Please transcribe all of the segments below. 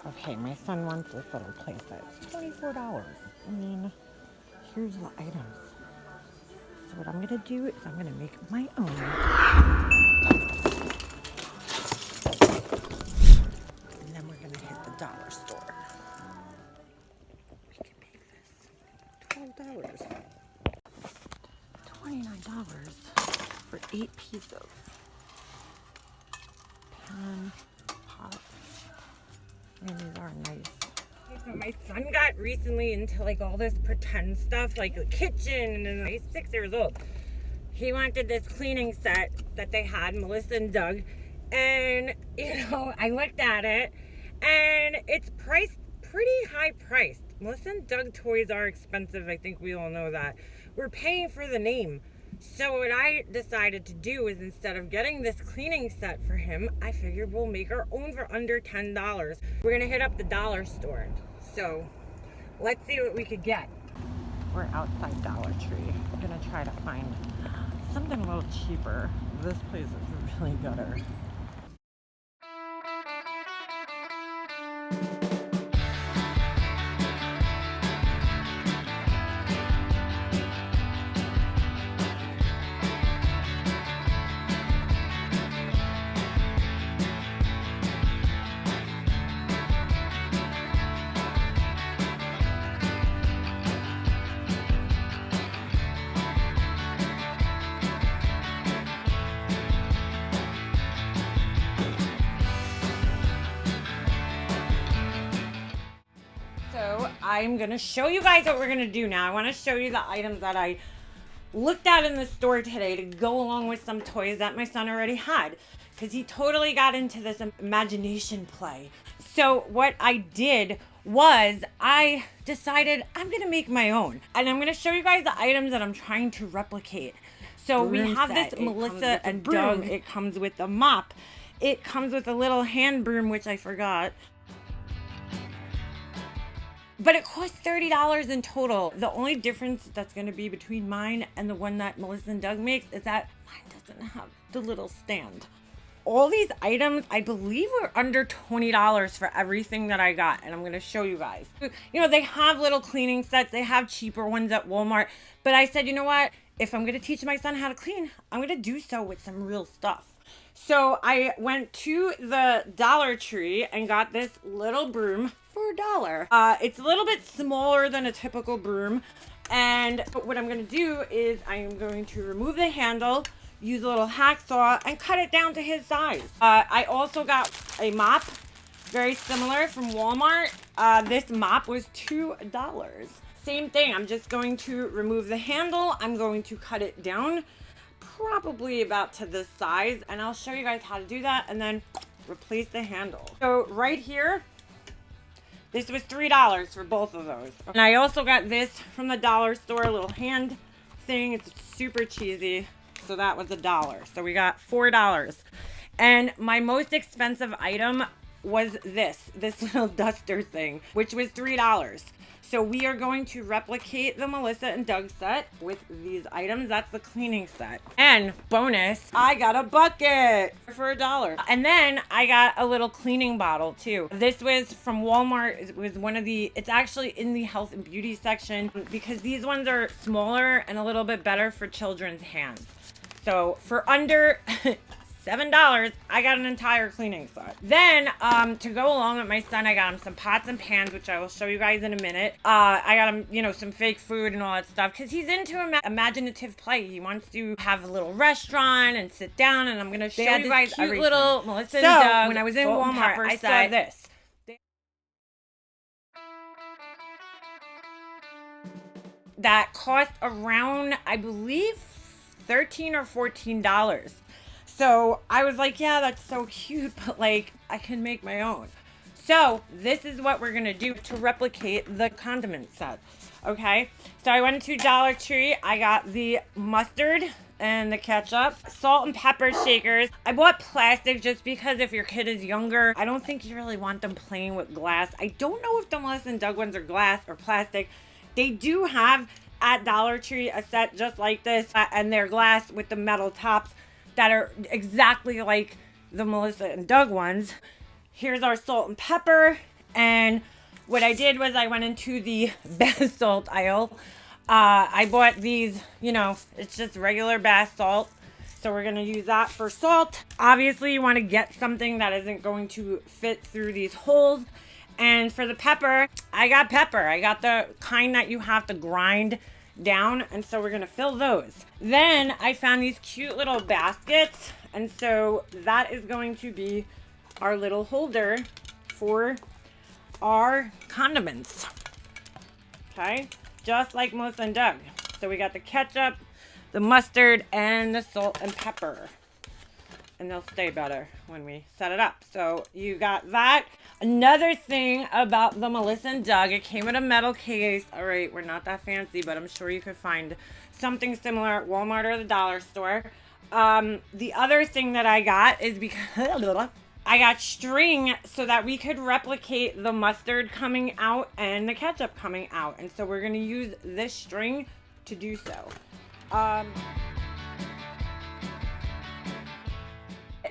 Okay, my son wants this little playset. It's $24. I mean, here's the items. So what I'm gonna do is I'm gonna make my own. And then we're gonna hit the dollar store. We can make this $12. $29 for 8 pieces. Pan, pot. And these are nice. So my son got recently into like all this pretend stuff, like the kitchen, and he's 6 years old. He wanted this cleaning set that they had, Melissa and Doug, and I looked at it, and it's priced pretty high priced. Melissa and Doug toys are expensive. I think we all know that. We're paying for the name. So what I decided to do is, instead of getting this cleaning set for him, I figured we'll make our own for under $10. We're gonna hit up the dollar store. So let's see what we could get. We're outside Dollar Tree. I'm gonna try to find something a little cheaper. This place is really gutter. So I'm gonna show you guys what we're gonna do now. I wanna show you the items that I looked at in the store today to go along with some toys that my son already had, because he totally got into this imagination play. So what I did was I decided I'm gonna make my own, and I'm gonna show you guys the items that I'm trying to replicate. So we have this Melissa and Doug. It comes with a mop. It comes with a little hand broom, which I forgot. But it costs $30 in total. The only difference that's going to be between mine and the one that Melissa and Doug makes is that mine doesn't have the little stand. All these items, I believe, were under $20 for everything that I got. And I'm going to show you guys. They have little cleaning sets. They have cheaper ones at Walmart. But I said, you know what? If I'm going to teach my son how to clean, I'm going to do so with some real stuff. So I went to the Dollar Tree and got this little broom for $1. It's a little bit smaller than a typical broom. And what I'm going to do is I am going to remove the handle, use a little hacksaw, and cut it down to his size. I also got a mop, very similar, from Walmart. This mop was $2. Same thing. I'm just going to remove the handle. I'm going to cut it down probably about to this size, and I'll show you guys how to do that and then replace the handle. So right here, this was $3 for both of those. And I also got this from the dollar store, a little hand thing. It's super cheesy. So that was $1. So we got $4. And my most expensive item was this little duster thing, which was $3. So we are going to replicate the Melissa and Doug set with these items. That's the cleaning set. And bonus, I got a bucket for $1. And then I got a little cleaning bottle too. This was from Walmart. It was it's actually in the health and beauty section, because these ones are smaller and a little bit better for children's hands. So for under $7, I got an entire cleaning set. Then, to go along with my son, I got him some pots and pans, which I will show you guys in a minute. I got him, some fake food and all that stuff, because he's into imaginative play. He wants to have a little restaurant and sit down, and I'm going to show you guys cute everything. Little Melissa and Doug. When I was in Walmart, I saw this. That cost around, I believe, $13 or $14. So I was like, yeah, that's so cute, but like, I can make my own. So this is what we're gonna do to replicate the condiment set, okay? So I went to Dollar Tree. I got the mustard and the ketchup, salt and pepper shakers. I bought plastic just because if your kid is younger, I don't think you really want them playing with glass. I don't know if the Melissa and Doug ones are glass or plastic. They do have at Dollar Tree a set just like this, and they're glass with the metal tops that are exactly like the Melissa and Doug ones. Here's our salt and pepper, And what I did was I went into the bath salt aisle. I bought these, you know, it's just regular bath salt. So we're going to use that for salt. Obviously, you want to get something that isn't going to fit through these holes. And for the pepper, I got pepper. I got the kind that you have to grind down. And so we're going to fill those. Then I found these cute little baskets. And so that is going to be our little holder for our condiments. Okay, just like Melissa and Doug. So we got the ketchup, the mustard, and the salt and pepper. And they'll stay better when we set it up. So you got that. Another thing about the Melissa and Doug, it came in a metal case. All right, we're not that fancy, but I'm sure you could find something similar at Walmart or the dollar store. The other thing that I got is because I got string so that we could replicate the mustard coming out and the ketchup coming out. And so we're going to use this string to do so.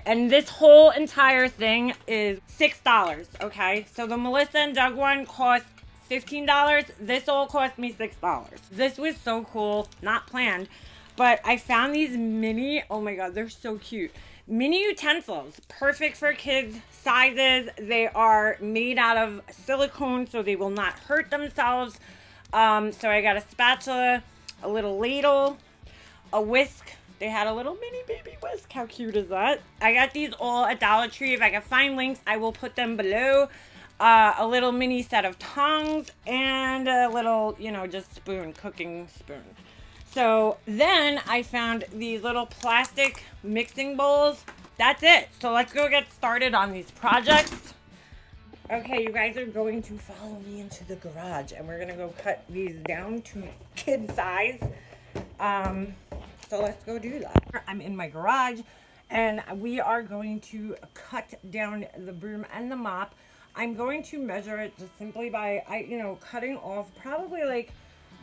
And this whole entire thing is $6, okay? So the Melissa and Doug one cost $15. This all cost me $6. This was so cool, not planned, but I found these mini, oh my God, they're so cute. Mini utensils, perfect for kids' sizes. They are made out of silicone, so they will not hurt themselves. So I got a spatula, a little ladle, a whisk. They had a little mini baby whisk. How cute is that? I got these all at Dollar Tree. If I can find links, I will put them below. A little mini set of tongs and a little, you know, just spoon, cooking spoon. So then I found these little plastic mixing bowls. That's it. So let's go get started on these projects. Okay, you guys are going to follow me into the garage and we're going to go cut these down to kid size. So let's go do that. I'm in my garage and we are going to cut down the broom and the mop. I'm going to measure it just simply by, cutting off probably like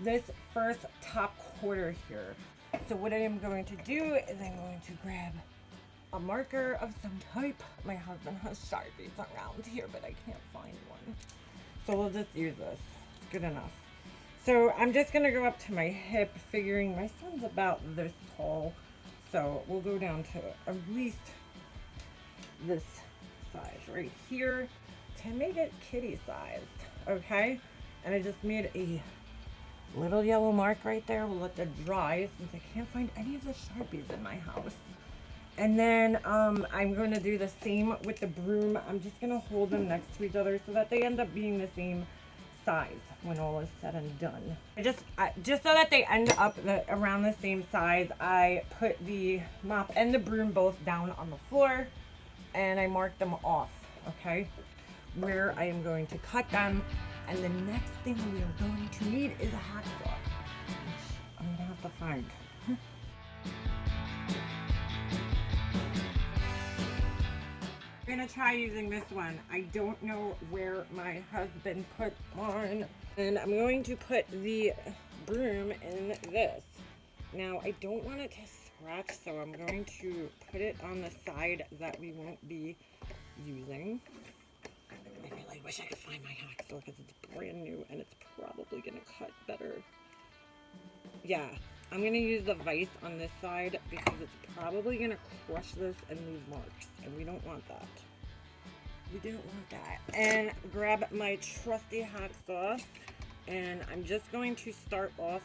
this first top quarter here. So what I am going to do is I'm going to grab a marker of some type. My husband has Sharpies around here, but I can't find one. So we'll just use this. It's good enough. So I'm just going to go up to my hip, figuring my son's about this tall. So we'll go down to at least this size right here to make it kitty sized. Okay? And I just made a little yellow mark right there. We'll let that dry since I can't find any of the Sharpies in my house. And then I'm going to do the same with the broom. I'm just going to hold them next to each other so that they end up being the same size when all is said and done. Just so that they end up around the same size, I put the mop and the broom both down on the floor and I marked them off, okay, where I am going to cut them. And the next thing we are going to need is a hacksaw, which I'm gonna have to find. I'm gonna try using this one. I don't know where my husband put mine. And I'm going to put the broom in this. Now, I don't want it to scratch, so I'm going to put it on the side that we won't be using. I really wish I could find my hacksaw because it's brand new and it's probably going to cut better. Yeah, I'm going to use the vise on this side because it's probably going to crush this and leave marks. And we don't want that. We don't want that. And grab my trusty hacksaw. And I'm just going to start off.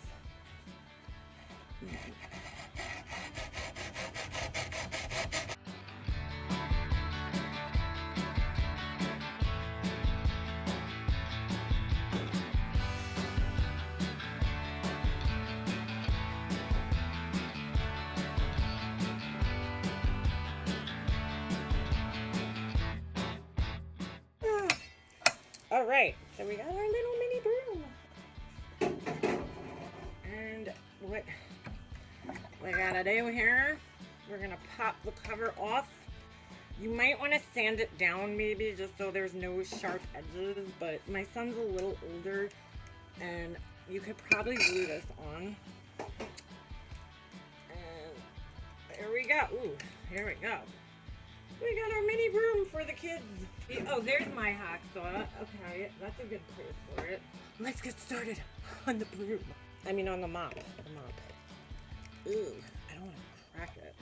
All right, so we got our little mini broom. And what we gotta do here, we're gonna pop the cover off. You might want to sand it down maybe just so there's no sharp edges, but my son's a little older and you could probably glue this on. And there we go. Ooh, here we go. We got our mini broom for the kids. Oh, there's my hacksaw. Okay, that's a good place for it. Let's get started on the broom. I mean on the mop. The mop. Ooh, I don't want to crack it.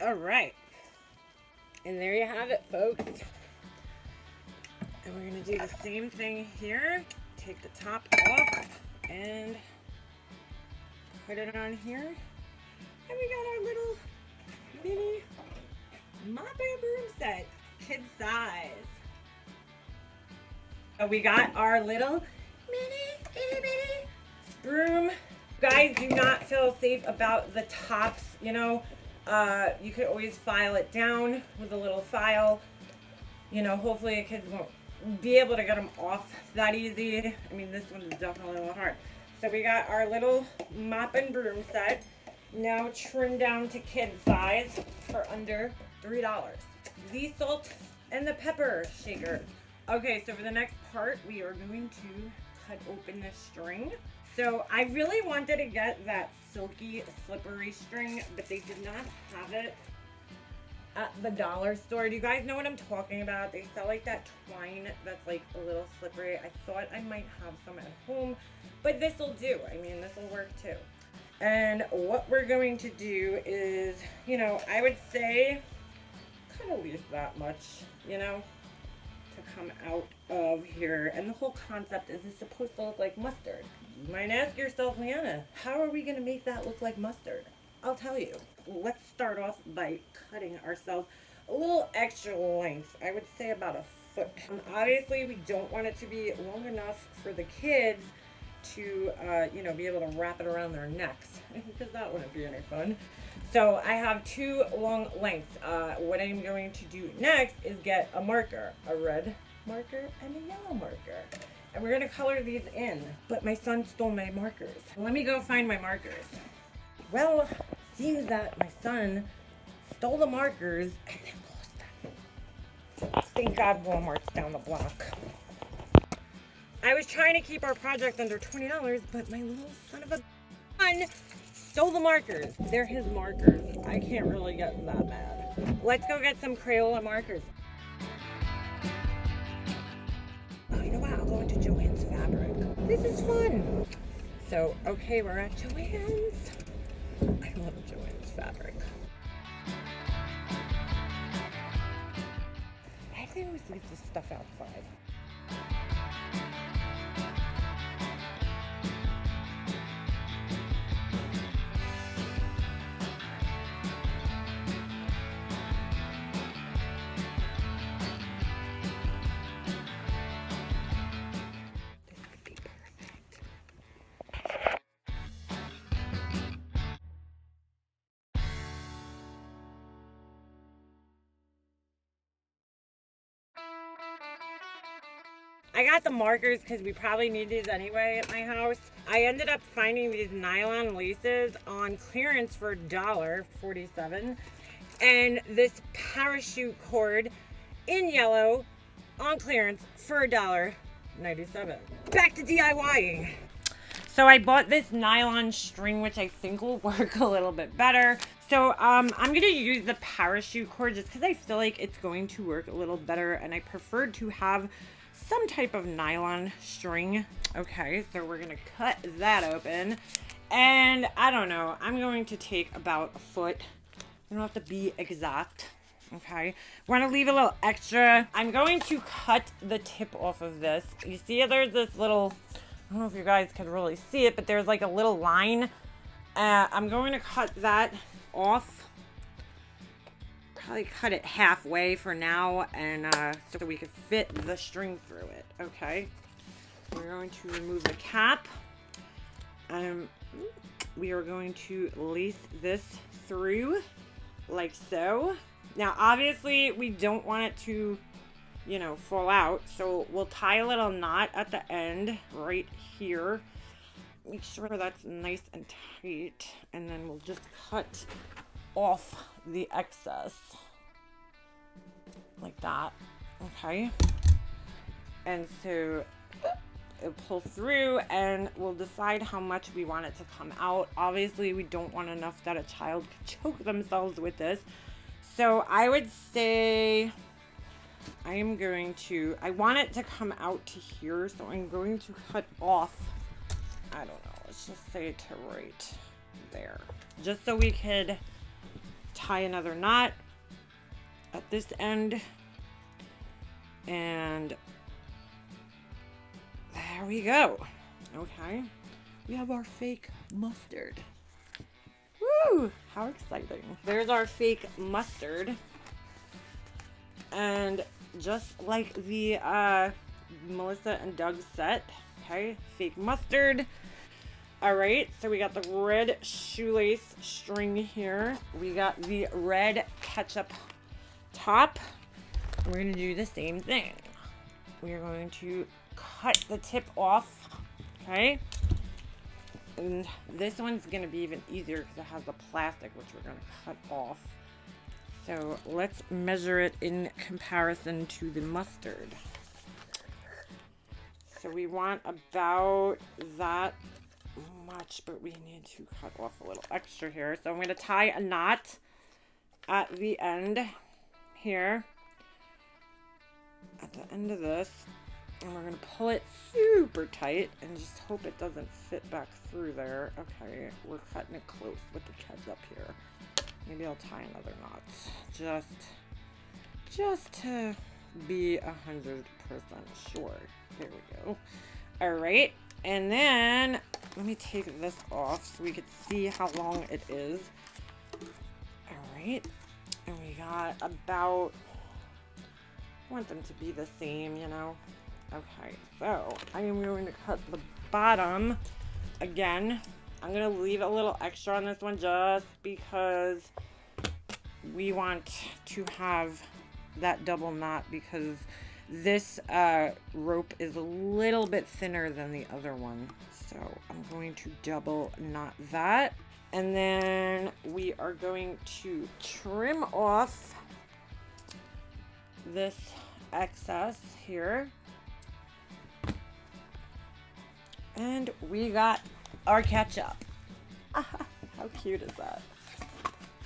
All right. And there you have it, folks. And we're gonna do the same thing here. Take the top off and put it on here. And we got our little mini mop and broom set, kid size. So we got our little mini itty bitty broom. Guys, do not feel safe about the tops, you know. You could always file it down with a little file. You know, hopefully the kids won't be able to get them off that easy. I mean, this one is definitely a little hard. So we got our little mop and broom set, now trimmed down to kid size for under $3. The salt and the pepper shaker. Okay, so for the next part, we are going to cut open this string. So I really wanted to get that silky, slippery string, but they did not have it at the dollar store. Do you guys know what I'm talking about? They sell like that twine that's like a little slippery. I thought I might have some at home, but this will do. I mean, this will work too. And what we're going to do is, you know, I would say kind of leave that much, you know, to come out of here. And the whole concept is it's supposed to look like mustard. You might ask yourself, Leanna, how are we going to make that look like mustard? I'll tell you. Let's start off by cutting ourselves a little extra length. I would say about a foot. Obviously, we don't want it to be long enough for the kids to, you know, be able to wrap it around their necks, because that wouldn't be any fun. So I have two long lengths. What I'm going to do next is get a marker, a red marker and a yellow marker. And we're going to color these in. But my son stole my markers. Let me go find my markers. Well, seems that my son stole the markers and then lost them. Thank God Walmart's down the block. I was trying to keep our project under $20, but my little son of a gun stole the markers. They're his markers. I can't really get that mad. Let's go get some Crayola markers. Oh, you know what? I'll go into Joann's Fabric. This is fun. So, okay, we're at Joann's. I love Joann's Fabric. I think we leave this stuff outside. I got the markers because we probably need these anyway at my house. I ended up finding these nylon laces on clearance for $1.47 and this parachute cord in yellow on clearance for $1.97. Back to DIYing. So I bought this nylon string, which I think will work a little bit better. So I'm going to use the parachute cord just because I feel like it's going to work a little better, and I prefer to have some type of nylon string. Okay, so we're gonna cut that open, and I don't know, I'm going to take about a foot. You don't have to be exact. Okay, we're gonna leave a little extra. I'm going to cut the tip off of this. You see there's this little, I don't know if you guys can really see it, but there's like a little line. I'm going to cut that off. Probably cut it halfway for now, and so we could fit the string through it. Okay, we're going to remove the cap. We are going to lace this through like so. Now obviously we don't want it to, you know, fall out, so we'll tie a little knot at the end right here. Make sure that's nice and tight, and then we'll just cut off the excess like that. Okay, and so pull through, and we'll decide how much we want it to come out. Obviously, we don't want enough that a child could choke themselves with this. So I would say I want it to come out to here, so I'm going to cut off, I don't know, let's just say to right there. Just so we could tie another knot at this end. And there we go. Okay. We have our fake mustard. Woo! How exciting. There's our fake mustard. And just like the Melissa and Doug set, okay, fake mustard. All right, so we got the red shoelace string here. We got the red ketchup top. We're gonna do the same thing. We're going to cut the tip off, okay? And this one's gonna be even easier because it has the plastic, which we're gonna cut off. So let's measure it in comparison to the mustard. So we want about that much, but we need to cut off a little extra here. So I'm going to tie a knot at the end here, at the end of this, and we're going to pull it super tight and just hope it doesn't fit back through there. Okay, we're cutting it close with the ketchup here. Maybe I'll tie another knot just to be 100% sure. There we go. All right, and then let me take this off so we can see how long it is. All right, and we got about, I want them to be the same, you know. Okay, so I am going to cut the bottom again. I'm going to leave a little extra on this one just because we want to have that double knot, because this rope is a little bit thinner than the other one. So I'm going to double knot that. And then we are going to trim off this excess here. And we got our ketchup. How cute is that?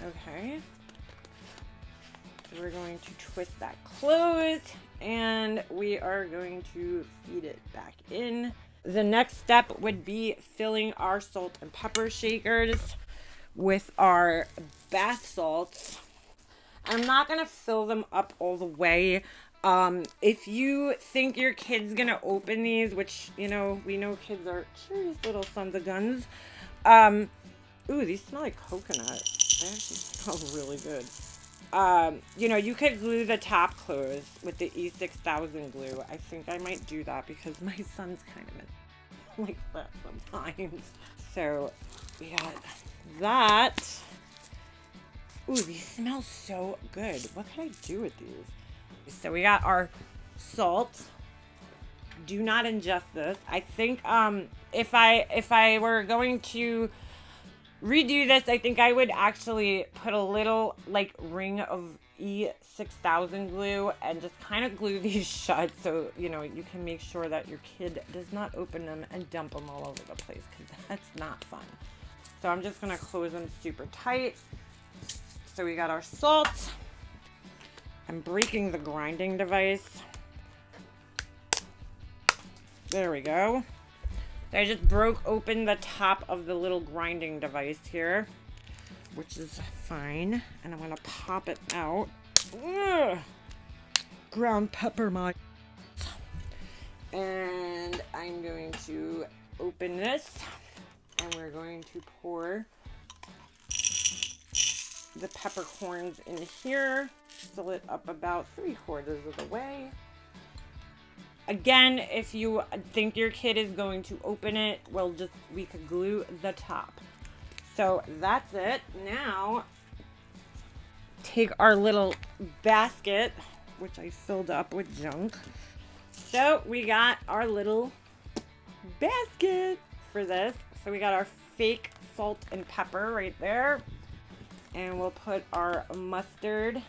Okay. We're going to twist that closed, and we are going to feed it back in. The next step would be filling our salt and pepper shakers with our bath salts. I'm not going to fill them up all the way. If you think your kid's going to open these, which, you know, we know kids are curious little sons of guns. Ooh, these smell like coconut. They actually smell really good. You know, you could glue the top closed with the E6000 glue. I think I might do that because my son's kind of like that sometimes. So we got that. Ooh, these smell so good. What can I do with these? So we got our salt. Do not ingest this. I think if I were going to redo this, I think I would actually put a little like ring of E6000 glue and just kind of glue these shut, so you know you can make sure that your kid does not open them and dump them all over the place, because that's not fun. So I'm just gonna close them super tight. So we got our salt. I'm breaking the grinding device. There we go. I just broke open the top of the little grinding device here, which is fine. And I'm going to pop it out. Ugh. Ground pepper, my. And I'm going to open this, and we're going to pour the peppercorns in here. Fill it up about 3/4 of the way. Again, if you think your kid is going to open it, well, we could glue the top. So that's it. Now, take our little basket, which I filled up with junk. So we got our little basket for this. So we got our fake salt and pepper right there. And we'll put our mustard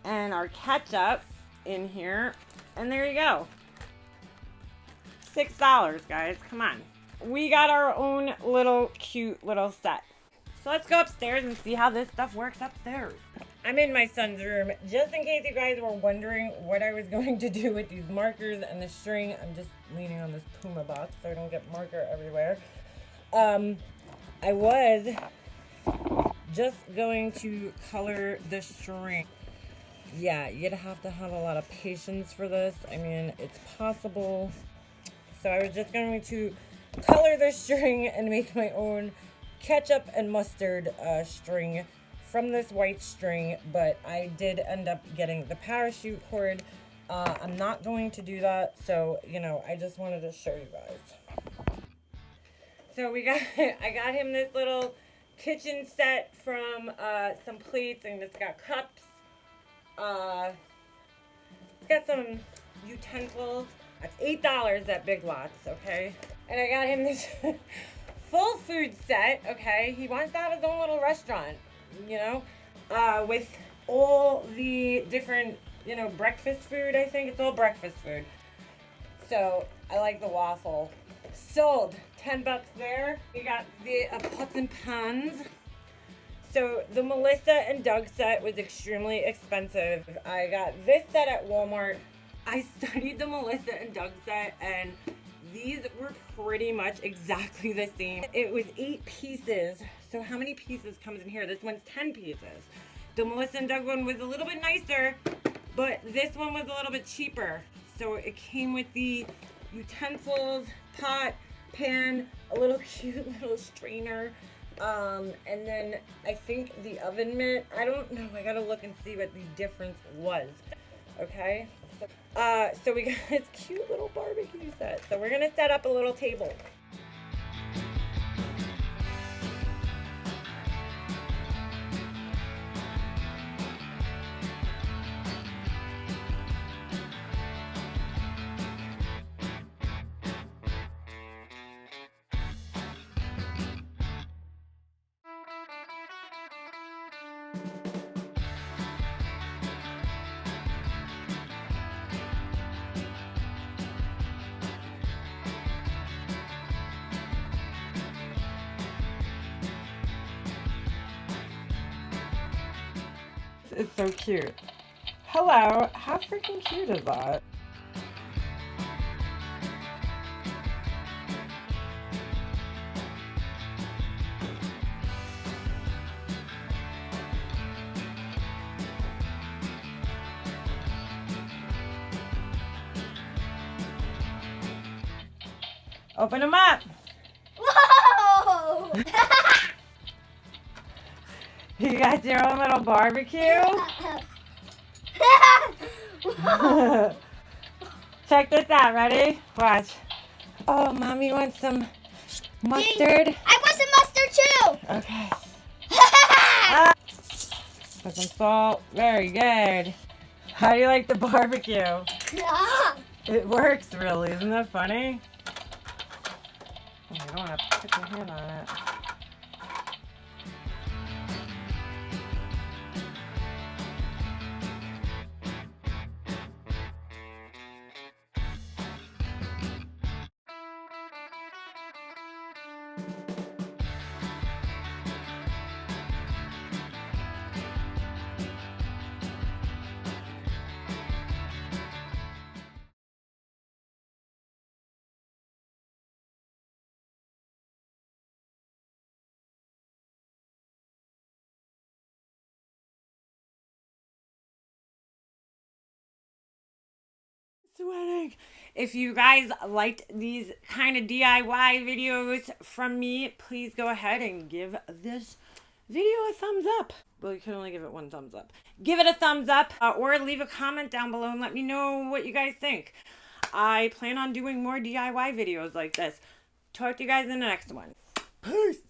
and our ketchup in here. And there you go. $6, guys. Come on. We got our own little cute little set. So let's go upstairs and see how this stuff works upstairs. I'm in my son's room. Just in case you guys were wondering what I was going to do with these markers and the string, I'm just leaning on this Puma box so I don't get marker everywhere. I was just going to color the string. Yeah, you'd have to have a lot of patience for this. I mean, it's possible. So I was just going to color the string and make my own ketchup and mustard string from this white string, but I did end up getting the parachute cord. I'm not going to do that, so, you know, I just wanted to show you guys. So I got him this little kitchen set from some plates, and it's got cups. It's got some utensils. That's $8 at Big Lots, okay? And I got him this full food set, okay? He wants to have his own little restaurant, you know, with all the different, you know, breakfast food, I think. It's all breakfast food. So, I like the waffle. Sold. $10 there. We got the pots and pans. So, the Melissa and Doug set was extremely expensive. I got this set at Walmart. I studied the Melissa and Doug set, and these were pretty much exactly the same. It was 8 pieces. So how many pieces comes in here? This one's 10 pieces. The Melissa and Doug one was a little bit nicer, but this one was a little bit cheaper. So it came with the utensils, pot, pan, a little cute little strainer, and then I think the oven mitt. I don't know. I gotta look and see what the difference was. Okay. So we got this cute little barbecue set. So we're gonna set up a little table. It's so cute. Hello, how freaking cute is that? Open them up. Whoa! You got your own little barbecue? Check this out, ready? Watch. Oh, Mommy wants some mustard. I want some mustard too! Okay. Put some salt. Very good. How do you like the barbecue? It works, really. Isn't that funny? Oh, you don't want to put your hand on it. Sweating. If you guys liked these kind of DIY videos from me, please go ahead and give this video a thumbs up. Well, you can only give it one thumbs up. Give it a thumbs up or leave a comment down below and let me know what you guys think. I plan on doing more DIY videos like this. Talk to you guys in the next one. Peace.